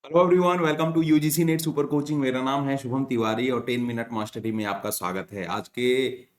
Hello everyone, welcome to UGC NET super coaching. मेरा नाम है शुभम तिवारी और 10 मिनट मास्टरी में आपका स्वागत है। आज के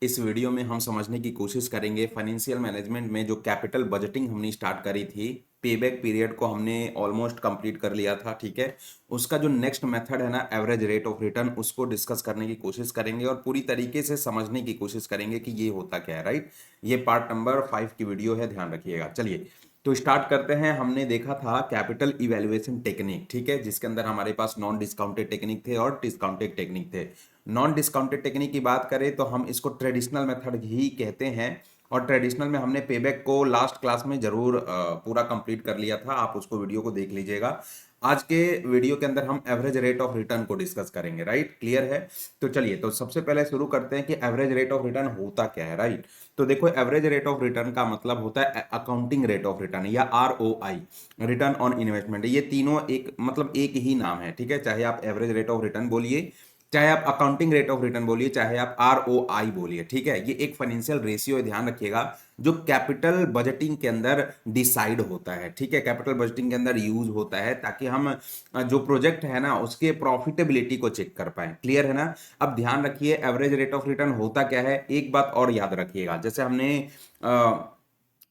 इस वीडियो में हम समझने की कोशिश करेंगे फाइनेंशियल मैनेजमेंट में जो कैपिटल बजटिंग हमने स्टार्ट करी थी। पेबैक पीरियड को हमने ऑलमोस्ट कंप्लीट कर लिया था, ठीक है। उसका जो नेक्स्ट मेथड है ना, एवरेज रेट ऑफ रिटर्न, उसको डिस्कस करने की कोशिश करेंगे और पूरी तरीके से समझने की कोशिश करेंगे कि ये होता क्या है, राइट। ये पार्ट नंबर 5 की वीडियो है, ध्यान रखिएगा। चलिए तो स्टार्ट करते हैं। हमने देखा था कैपिटल इवैल्यूएशन टेक्निक, ठीक है, जिसके अंदर हमारे पास नॉन डिस्काउंटेड टेक्निक थे और डिस्काउंटेड टेक्निक थे। नॉन डिस्काउंटेड टेक्निक की बात करें तो हम इसको ट्रेडिशनल मेथड ही कहते हैं। और ट्रेडिशनल में हमने पेबैक को लास्ट क्लास में जरूर पूरा कंप्लीट कर लिया था, आप उसको वीडियो को देख लीजिएगा। आज के वीडियो के अंदर हम एवरेज रेट ऑफ रिटर्न को डिस्कस करेंगे, राइट। क्लियर है? तो चलिए, तो सबसे पहले शुरू करते हैं कि एवरेज रेट ऑफ रिटर्न होता क्या है, राइट। तो देखो, एवरेज रेट ऑफ रिटर्न का मतलब होता है अकाउंटिंग रेट ऑफ रिटर्न या ROI, रिटर्न ऑन इन्वेस्टमेंट। ये तीनों एक मतलब एक ही नाम है, ठीक है। चाहे आप एवरेज रेट ऑफ रिटर्न बोलिए, चाहे आप अकाउंटिंग रेट ऑफ रिटर्न बोलिए, चाहे आप ROI बोलिए, ठीक है। ये एक फाइनेंशियल रेशियो है, ध्यान रखिएगा, जो कैपिटल बजटिंग के अंदर डिसाइड होता है, ठीक है। कैपिटल बजटिंग के अंदर यूज होता है ताकि हम जो प्रोजेक्ट है ना उसके प्रॉफिटेबिलिटी को चेक कर पाए। क्लियर है ना? अब ध्यान रखिए, एवरेज रेट ऑफ रिटर्न होता क्या है। एक बात और याद रखिएगा, जैसे हमने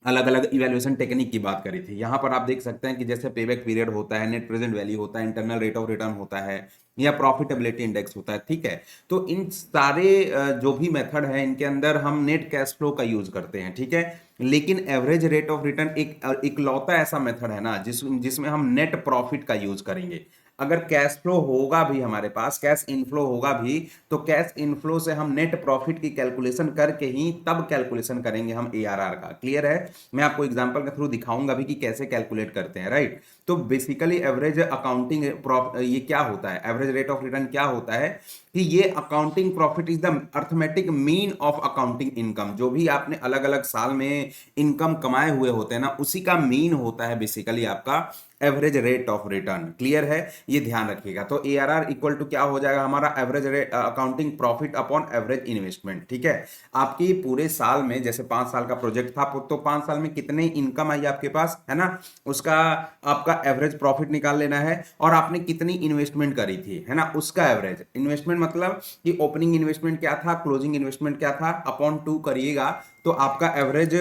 अलग अलग इवैल्यूएशन टेक्निक की बात करी थी, यहां पर आप देख सकते हैं कि जैसे पेबैक पीरियड होता है, नेट प्रेजेंट वैल्यू होता है, इंटरनल रेट ऑफ रिटर्न होता है, या प्रॉफिटेबिलिटी इंडेक्स होता है, ठीक है। तो इन सारे जो भी मेथड है इनके अंदर हम नेट कैश फ्लो का यूज करते हैं, ठीक है। लेकिन एवरेज रेट ऑफ रिटर्न एक इकलौता ऐसा मेथड है ना जिसमें हम नेट प्रॉफिट का यूज करेंगे। अगर कैश फ्लो होगा भी, हमारे पास कैश इनफ्लो होगा भी, तो कैश इनफ्लो से हम नेट प्रॉफिट की कैलकुलेशन करके ही तब कैलकुलेशन करेंगे हम ARR का। क्लियर है? मैं आपको एग्जांपल के थ्रू दिखाऊंगा भी कि कैसे कैलकुलेट करते हैं, राइट। तो बेसिकली एवरेज अकाउंटिंग ये क्या होता है, एवरेज रेट ऑफ रिटर्न क्या होता है कि ये accounting profit is the arithmetic mean of accounting income. जो भी आपने अलग अलग साल में इनकम कमाए हुए होते हैं ना, उसी का मीन होता है बेसिकली आपका average rate of return. Clear है? ये ध्यान रखिएगा। तो ARR इक्वल टू क्या हो जाएगा हमारा, average rate accounting profit upon average investment, ठीक है। आपकी पूरे साल में जैसे 5 साल का प्रोजेक्ट था, तो 5 साल में कितने इनकम आई आपके पास, है ना, उसका आपका एवरेज प्रॉफिट निकाल लेना है। और आपने कितनी इन्वेस्टमेंट करी थी, है ना, उसका एवरेज इन्वेस्टमेंट मतलब कि ओपनिंग इन्वेस्टमेंट क्या था, क्लोजिंग इन्वेस्टमेंट क्या था, अपॉन 2 करिएगा तो आपका एवरेज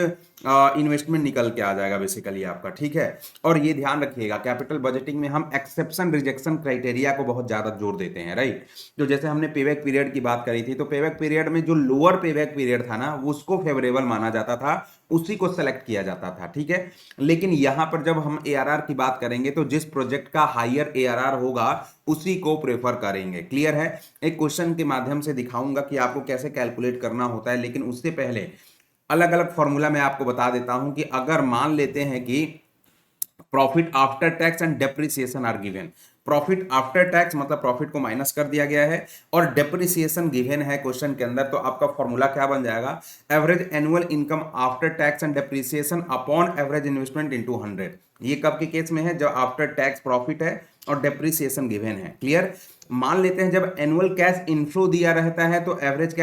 इन्वेस्टमेंट निकल के आ जाएगा बेसिकली आपका, ठीक है। और ये ध्यान रखिएगा, कैपिटल बजटिंग में हम एक्सेप्शन रिजेक्शन क्राइटेरिया को बहुत ज्यादा जोर देते हैं, राइट। तो जैसे हमने पेबैक पीरियड की बात करी थी, तो पेबैक पीरियड में जो लोअर पेबैक पीरियड था ना, वो उसको फेवरेबल माना जाता था, उसी को सेलेक्ट किया जाता था, ठीक है। लेकिन यहां पर जब हम ARR की बात करेंगे तो जिस प्रोजेक्ट का हायर ARR होगा उसी को प्रेफर करेंगे। क्लियर है? एक क्वेश्चन के माध्यम से दिखाऊंगा कि आपको कैसे कैलकुलेट करना होता है, लेकिन उससे पहले अलग अलग फॉर्मूला मैं आपको बता देता हूं कि अगर मान लेते हैं कि profit after tax and depreciation are given. Profit after tax मतलब प्रॉफिट को माइनस कर दिया गया है, और डेप्रिसिएशन गिवन है क्वेश्चन के अंदर, तो आपका फॉर्मूला क्या बन जाएगा, average annual income after tax and depreciation upon average investment into 100। ये कब के केस में है, जब आफ्टर टैक्स प्रॉफिट है और डेप्रिसिएशन गिवन है। क्लियर? मान लेते हैं जब एनुअल कैश इनफ्लो दिया रहता है तो average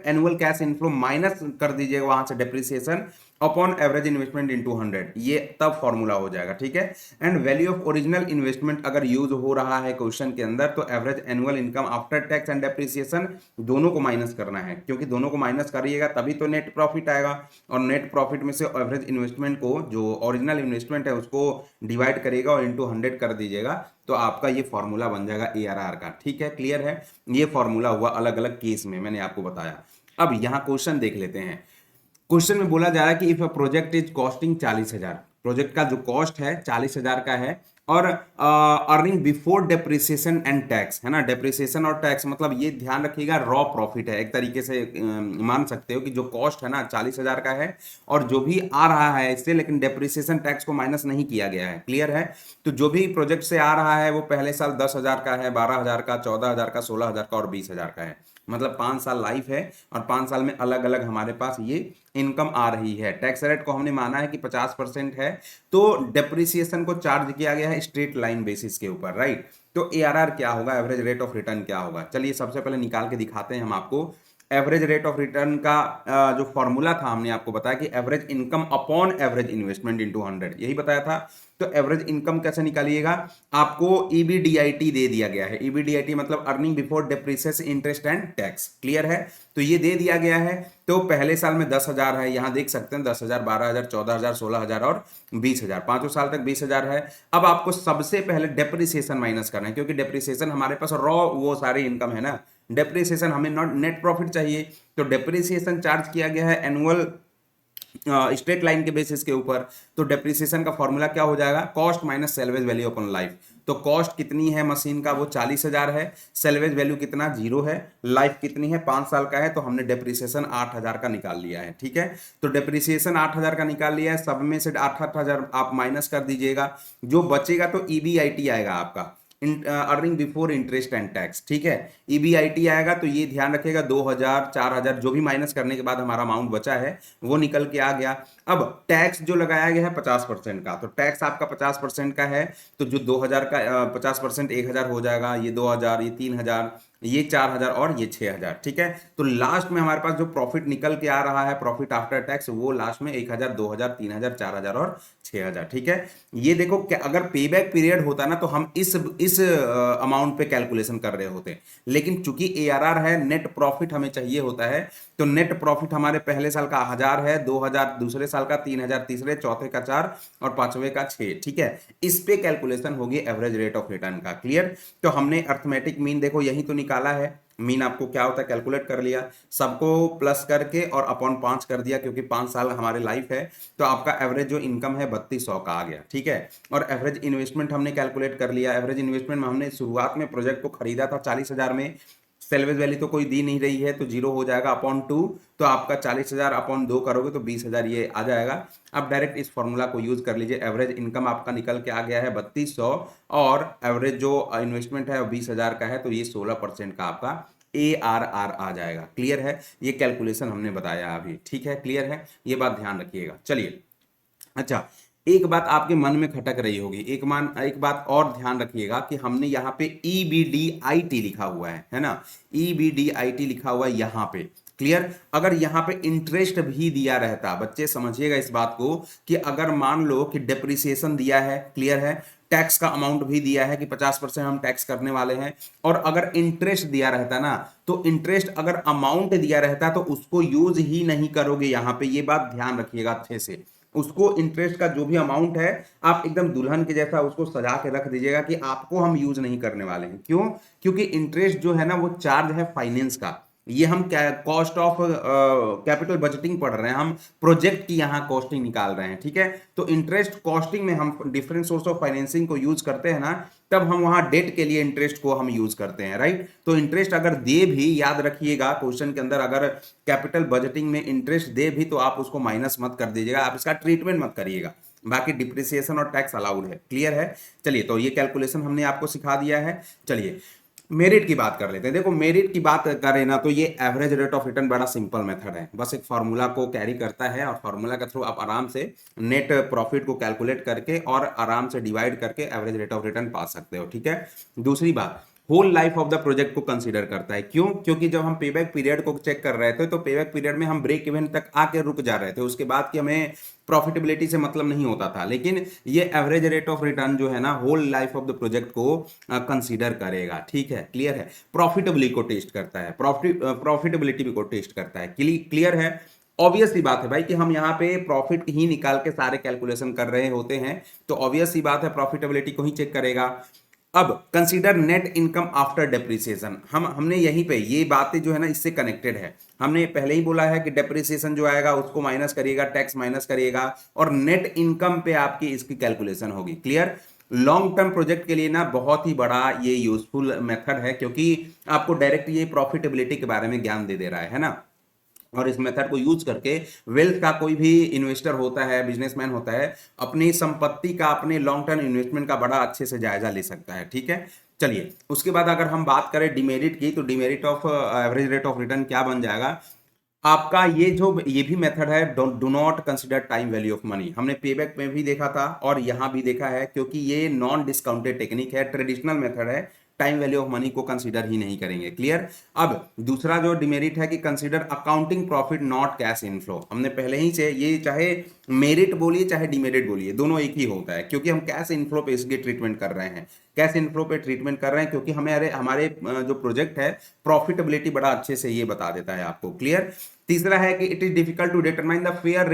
annual cash inflow minus कर दीजिएगा वहां से depreciation upon average investment into 100, ये तब फॉर्मूला हो जाएगा, ठीक है। And value of original investment अगर यूज हो रहा है क्वेश्चन के अंदर, तो average annual income after tax and depreciation दोनों को माइनस करना है, क्योंकि दोनों को माइनस करिएगा तभी तो नेट प्रॉफिट आएगा। और नेट प्रॉफिट में से एवरेज इन्वेस्टमेंट को, जो ओरिजिनल इन्वेस्टमेंट है, उसको डिवाइड करिएगा और इंटू 100 कर दीजिएगा, तो आपका ये फॉर्मूला बन जाएगा ARR का, ठीक है। क्लियर है? ये फॉर्मूला हुआ अलग अलग केस में, मैंने आपको बताया। अब यहां क्वेश्चन देख लेते हैं। क्वेश्चन में बोला जा रहा है कि if a project is costing 40,000, project का जो कॉस्ट है 40,000 का है, और earning before depreciation and tax, है ना। डेप्रिसिएशन और टैक्स मतलब ये ध्यान रखिएगा रॉ प्रॉफिट है, एक तरीके से मान सकते हो कि जो कॉस्ट है ना 40,000 का है, और जो भी आ रहा है इससे, लेकिन डेप्रिसिएशन टैक्स को माइनस नहीं किया गया है। क्लियर है? तो जो भी प्रोजेक्ट से आ रहा है वो पहले साल 10,000 का है, 12,000 का, 14,000 का, 16,000 का और 20,000 का है। मतलब 5 साल लाइफ है, और 5 साल में अलग अलग हमारे पास ये इनकम आ रही है। टैक्स रेट को हमने माना है कि 50% है, तो डेप्रिसिएशन को चार्ज किया गया है स्ट्रेट लाइन बेसिस के ऊपर, राइट। तो ARR क्या होगा, एवरेज रेट ऑफ रिटर्न क्या होगा, चलिए सबसे पहले निकाल के दिखाते हैं हम आपको। एवरेज रेट ऑफ रिटर्न का जो फॉर्मूला था हमने आपको बताया कि average income upon average investment into 100, यही बताया था। तो एवरेज इनकम कैसे निकालिएगा, आपको ईबीडीआईटी दे दिया गया है। ईबीडीआईटी मतलब earning before depreciation interest and tax, clear है। तो ये दे दिया गया है। तो पहले साल में 10,000 है, यहां देख सकते हैं 10,000, 12,000, 14,000, 16,000 और 20,000, पांचों साल तक 20,000 है। अब आपको सबसे पहले डेप्रिसिएशन माइनस करना है, क्योंकि डेप्रिसिएशन हमारे पास रॉ वो सारे इनकम है ना, डेप्रिसिएशन हमें नॉट नेट प्रॉफिट चाहिए। तो डेप्रिसिएशन चार्ज किया गया है एनुअल स्ट्रेट लाइन के बेसिस के ऊपर। तो डेप्रिसिएशन का फॉर्मूला क्या हो जाएगा, cost minus salvage value upon life. तो कॉस्ट कितनी है मशीन का, वो 40,000 है। सेल्वेज वैल्यू कितना, 0 है। लाइफ कितनी है, 5 साल का है। तो हमने डेप्रिसिएशन 8,000 का निकाल लिया है, ठीक है। तो डेप्रिसिएशन 8,000 का निकाल लिया है, सब में से 8,000 आप माइनस कर दीजिएगा, जो बचेगा तो ईबीआईटी आएगा आपका, earning before interest and tax, ठीक है। ईबीआईटी आएगा तो ये ध्यान रखिएगा 2,000, 4,000 जो भी माइनस करने के बाद हमारा अमाउंट बचा है वो निकल के आ गया। अब टैक्स जो लगाया गया है 50% का, तो टैक्स आपका 50% का है। तो जो 2,000 का 50% 1,000 हो जाएगा, ये 2,000, ये 3,000, ये 4,000 और ये 6,000, ठीक है। तो लास्ट में हमारे पास जो प्रॉफिट निकल के आ रहा है, प्रॉफिट आफ्टर टैक्स, वो लास्ट में 1,000, 2,000, 3,000, 4,000 और 6,000, ठीक है। ये देखो अगर पेबैक पीरियड होता ना तो हम इस अमाउंट पे कैलकुलेशन कर रहे होते, लेकिन चूंकि एआरआर है, नेट प्रॉफिट हमें चाहिए होता है। तो नेट प्रॉफिट हमारे पहले साल का 1,000 है, 2,000 दूसरे साल का, 3,000 तीसरे, चौथे का 4 और पांचवे का 6, ठीक है। इस पे कैलकुलेशन होगी एवरेज रेट ऑफ रिटर्न का, क्लियर। तो हमने अर्थमेटिक मीन देखो यही तो निकाला है। मीन आपको क्या होता है कैलकुलेट कर लिया, सबको प्लस करके और अपॉन 5 कर दिया, क्योंकि 5 साल हमारे लाइफ है। तो आपका एवरेज जो इनकम है 3200 का आ गया, ठीक है। और एवरेज इन्वेस्टमेंट हमने कैलकुलेट कर लिया। एवरेज इन्वेस्टमेंट में हमने शुरुआत में प्रोजेक्ट को खरीदा था 40,000 में, सेल्वेज वैल्यू तो कोई दी नहीं रही है, तो 0 हो जाएगा अपॉन 2। तो आपका 40,000 अपॉन 2 करोगे तो 20,000 ये आ जाएगा। अब डायरेक्ट इस फॉर्मूला को यूज कर लीजिए। एवरेज इनकम आपका निकल के आ गया है 3200 और एवरेज जो इन्वेस्टमेंट है 20,000 का है, तो ये 16% का आपका ARR आ जाएगा, क्लियर है। ये कैलकुलेशन हमने बताया अभी, ठीक है, क्लियर है, ये बात ध्यान रखिएगा। चलिए, अच्छा, एक बात आपके मन में खटक रही होगी, एक बात और ध्यान रखिएगा कि हमने यहाँ पे EBDIT लिखा हुआ है ना, EBDIT लिखा हुआ है यहाँ पे, क्लियर। अगर यहाँ पे इंटरेस्ट भी दिया रहता, बच्चे समझिएगा इस बात को, कि अगर मान लो कि डेप्रिसिएशन दिया है, क्लियर है, टैक्स का अमाउंट भी दिया है कि 50% हम टैक्स करने वाले हैं, और अगर इंटरेस्ट दिया रहता ना, तो इंटरेस्ट अगर अमाउंट दिया रहता तो उसको यूज ही नहीं करोगे यहाँ पे, ये बात ध्यान रखिएगा अच्छे से। उसको इंटरेस्ट का जो भी अमाउंट है आप एकदम दुल्हन के जैसा उसको सजा के रख दीजिएगा कि आपको हम यूज नहीं करने वाले हैं। क्यों, क्योंकि इंटरेस्ट जो है ना वो चार्ज है फाइनेंस का। ये हम कॉस्ट ऑफ कैपिटल बजटिंग पढ़ रहे हैं, हम प्रोजेक्ट की यहाँ कॉस्टिंग निकाल रहे हैं, ठीक है। तो इंटरेस्ट कॉस्टिंग में हम डिफरेंट सोर्स ऑफ फाइनेंसिंग को यूज करते हैं ना, तब हम वहां डेट के लिए इंटरेस्ट को हम यूज करते हैं, राइट। तो इंटरेस्ट अगर दे भी, याद रखिएगा क्वेश्चन के अंदर अगर कैपिटल बजटिंग में इंटरेस्ट दे भी तो आप उसको माइनस मत कर दीजिएगा, आप इसका ट्रीटमेंट मत करिएगा। बाकी डिप्रिसिएशन और टैक्स अलाउड है, क्लियर है। चलिए, तो ये कैलकुलेशन हमने आपको सिखा दिया है। चलिए मेरिट की बात कर लेते हैं। देखो मेरिट की बात करें ना तो ये एवरेज रेट ऑफ रिटर्न बड़ा सिंपल मेथड है, बस एक फार्मूला को कैरी करता है और फार्मूला के थ्रू आप आराम से नेट प्रॉफिट को कैलकुलेट करके और आराम से डिवाइड करके एवरेज रेट ऑफ रिटर्न पा सकते हो, ठीक है। दूसरी बात, whole life of the project को कंसीडर करता है। क्यों, क्योंकि जब हम पेबैक पीरियड को चेक कर रहे थे तो पेबैक पीरियड में हम ब्रेक इवन तक आके रुक जा रहे थे, उसके बाद कि हमें प्रॉफिटेबिलिटी से मतलब नहीं होता था। लेकिन ये एवरेज रेट ऑफ रिटर्न जो है ना whole life of the project को कंसीडर करेगा, ठीक है, क्लियर है। प्रॉफिटेबिलिटी को टेस्ट करता है, प्रॉफिटेबिलिटी को टेस्ट करता है, क्लियर है। ऑब्वियस सी बात है भाई कि हम यहाँ पे प्रॉफिट ही निकाल के सारे कैलकुलेशन कर रहे होते हैं, तो ऑब्वियस सी बात है प्रॉफिटेबिलिटी को ही चेक करेगा। अब consider net income after depreciation, हमने यहीं पे ये बातें जो है ना इससे कनेक्टेड है। हमने पहले ही बोला है कि डेप्रिसिएशन जो आएगा उसको माइनस करिएगा, टैक्स माइनस करिएगा और नेट इनकम पे आपकी इसकी कैलकुलेशन होगी, क्लियर। लॉन्ग टर्म प्रोजेक्ट के लिए ना बहुत ही बड़ा ये यूजफुल मेथड है, क्योंकि आपको डायरेक्ट ये प्रॉफिटेबिलिटी के बारे में ज्ञान दे दे रहा है ना। और इस मेथड को यूज करके वेल्थ का कोई भी इन्वेस्टर होता है, बिजनेसमैन होता है, अपनी संपत्ति का, अपने लॉन्ग टर्म इन्वेस्टमेंट का बड़ा अच्छे से जायजा ले सकता है, ठीक है। चलिए उसके बाद अगर हम बात करें डिमेरिट की, तो demerit of average rate of return क्या बन जाएगा आपका, ये भी मेथड है, do not consider time value of money. हमने पेबैक में भी देखा था और यहां भी देखा है, क्योंकि ये नॉन डिस्काउंटेड टेक्निक है, ट्रेडिशनल मेथड है, टाइम वैल्यू ऑफ मनी को कंसीडर ही नहीं करेंगे। क्लियर। अब दूसरा जो डिमेरिट है कि consider accounting profit not cash inflow. हमने पहले ही से ये चाहे मेरिट बोलिए चाहे डिमेरिट बोलिए दोनों एक ही होता है, क्योंकि हम कैश इनफ्लो पे इसके ट्रीटमेंट कर रहे हैं, कैश इनफ्लो पे ट्रीटमेंट कर रहे हैं क्योंकि हमारे जो प्रोजेक्ट है प्रॉफिटेबिलिटी बड़ा अच्छे से ये बता देता है आपको। क्लियर। तीसरा है कि it is difficult to determine the fair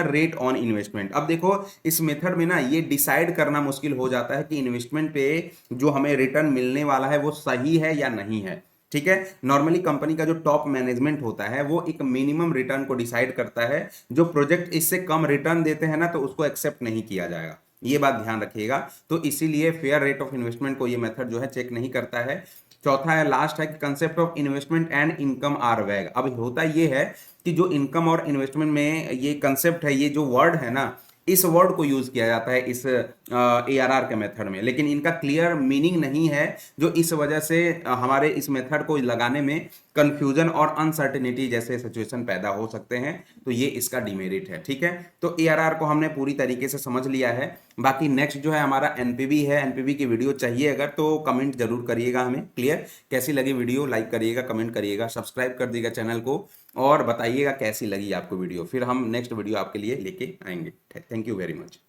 rate on investment. अब देखो इस मेथड में ना ये डिसाइड करना मुश्किल हो जाता है कि इन्वेस्टमेंट पे जो हमें रिटर्न मिलने वाला है वो सही है या नहीं है। ठीक है। नॉर्मली कंपनी का जो टॉप मैनेजमेंट होता है वो एक मिनिमम रिटर्न को डिसाइड करता है, जो प्रोजेक्ट इससे कम रिटर्न देते हैं ना तो उसको एक्सेप्ट नहीं किया जाएगा, ये बात ध्यान रखिएगा। तो इसीलिए फेयर रेट ऑफ इन्वेस्टमेंट को ये मेथड जो है चेक नहीं करता है। चौथा है, लास्ट है कि concept of investment and income are vague. अब होता ये है कि जो इनकम और इन्वेस्टमेंट में ये कंसेप्ट है, ये जो वर्ड है ना, इस वर्ड को यूज किया जाता है इस ARR के मेथड में, लेकिन इनका क्लियर मीनिंग नहीं है, जो इस वजह से हमारे इस मेथड को लगाने में कंफ्यूजन और अनसर्टेनिटी जैसे सिचुएशन पैदा हो सकते हैं। तो ये इसका डिमेरिट है। ठीक है। तो ARR को हमने पूरी तरीके से समझ लिया है। बाकी नेक्स्ट जो है हमारा NPV है। NPV की वीडियो चाहिए अगर तो कमेंट जरूर करिएगा हमें। क्लियर। कैसी लगी वीडियो लाइक करिएगा, कमेंट करिएगा, सब्सक्राइब कर दीजिएगा चैनल को और बताइएगा कैसी लगी आपको वीडियो, फिर हम नेक्स्ट वीडियो आपके लिए लेके आएंगे। Thank you very much.